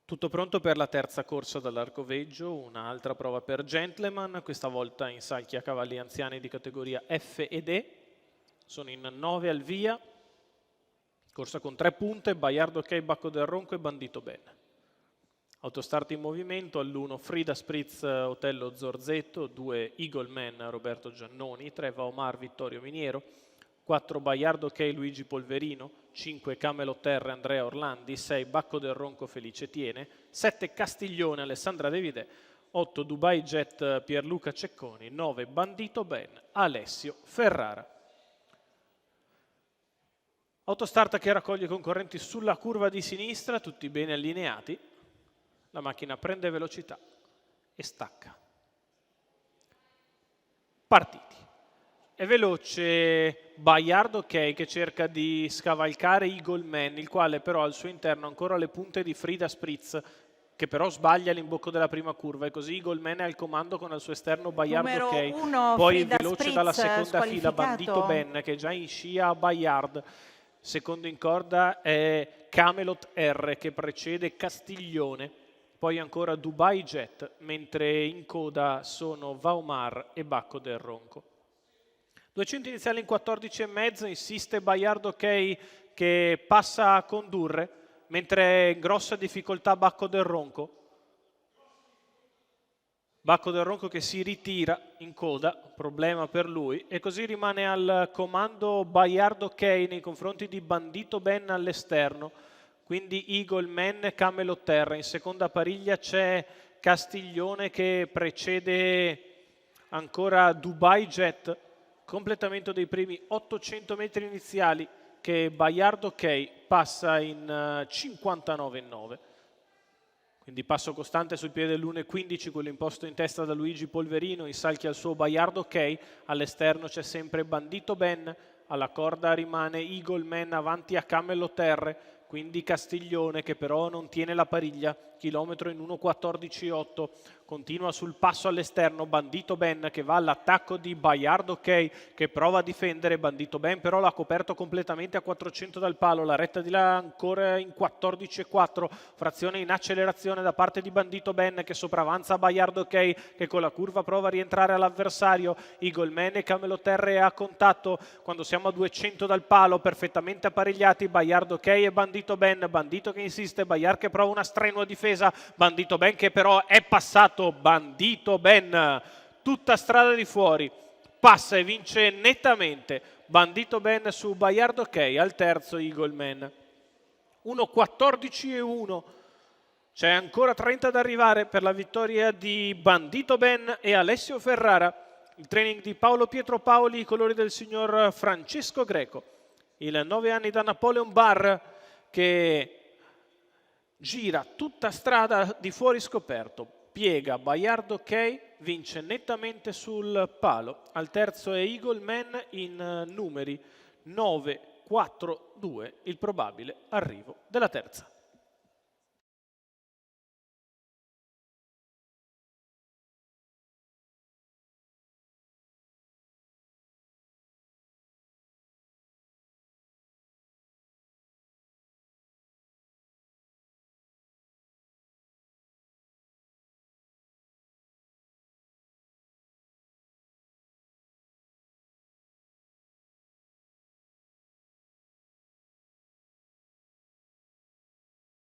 Tutto pronto per la terza corsa dall'arcoveggio, un'altra prova per gentleman, questa volta in salchi a cavalli anziani di categoria F ed E. Sono in 9 al via, corsa con 3 punte, Baiardo Ok, Bacco del Ronco e Bandito Bene. Autostart in movimento, all'1 Frida Spritz, Otello Zorzetto, 2 Eagle Man, Roberto Giannoni, 3 Vaomar, Vittorio Miniero, 4 Baiardo Ok, Luigi Polverino, 5 Camelot Terre, Andrea Orlandi, 6 Bacco del Ronco, Felice Tiene, 7 Castiglione, Alessandra De Vide, 8 Dubai Jet, Pierluca Cecconi, 9 Bandito Ben, Alessio Ferrara. Autostart che raccoglie i concorrenti sulla curva di sinistra, tutti bene allineati. La macchina prende velocità e stacca. Partiti. È veloce Baiardo Ok che cerca di scavalcare Eagle Man, il quale però ha al suo interno ancora le punte di Frida Spritz, che però sbaglia l'imbocco della prima curva, e così Eagle Man è al comando con al suo esterno Baiardo Ok. Uno, Poi Frida veloce Spritz, dalla seconda fila Bandito Ben, che è già in scia a Bayard. Secondo in corda è Camelot R che precede Castiglione. Poi ancora Dubai Jet, mentre in coda sono Vaomar e Bacco del Ronco. 200 iniziali in 14,5, insiste Baiardo Ok che passa a condurre, mentre è in grossa difficoltà Bacco del Ronco. Bacco del Ronco che si ritira in coda, problema per lui, e così rimane al comando Baiardo Ok nei confronti di Bandito Ben all'esterno. Quindi Eagle Man, Camelot Terra. In seconda pariglia c'è Castiglione che precede ancora Dubai Jet. Completamento dei primi 800 metri iniziali che Baiardo Ok passa in 59,9. Quindi passo costante sul piede dell'1,15, quello imposto in testa da Luigi Polverino, in salchi al suo Baiardo Ok, all'esterno c'è sempre Bandito Ben, alla corda rimane Eagle Man avanti a Camelot Terre, quindi Castiglione che però non tiene la pariglia, chilometro in 1,14,8, continua sul passo all'esterno Bandito Ben che va all'attacco di Baiardo Ok che prova a difendere, Bandito Ben però l'ha coperto completamente a 400 dal palo, la retta di là ancora in 14,4, frazione in accelerazione da parte di Bandito Ben che sopravanza Baiardo Ok che con la curva prova a rientrare all'avversario, Eagle Man e Camelot Terre a contatto, quando siamo a 200 dal palo perfettamente apparecchiati Baiardo Ok e Bandito Ben, Bandito che insiste, Baiard che prova una strenua difesa, Bandito Ben che però è passato, Bandito Ben tutta strada di fuori, passa e vince nettamente Bandito Ben su Baiardo Ok al terzo Eagle Man. 1,14,1. C'è ancora 30 da arrivare per la vittoria di Bandito Ben e Alessio Ferrara. Il training di Paolo Pietro Paoli, i colori del signor Francesco Greco. Il 9 anni da Napoleon Bar che gira tutta strada di fuori scoperto. Piega Baiardo Ok, vince nettamente sul palo. Al terzo è Eagle Man in numeri 9, 4, 2, il probabile arrivo della terza.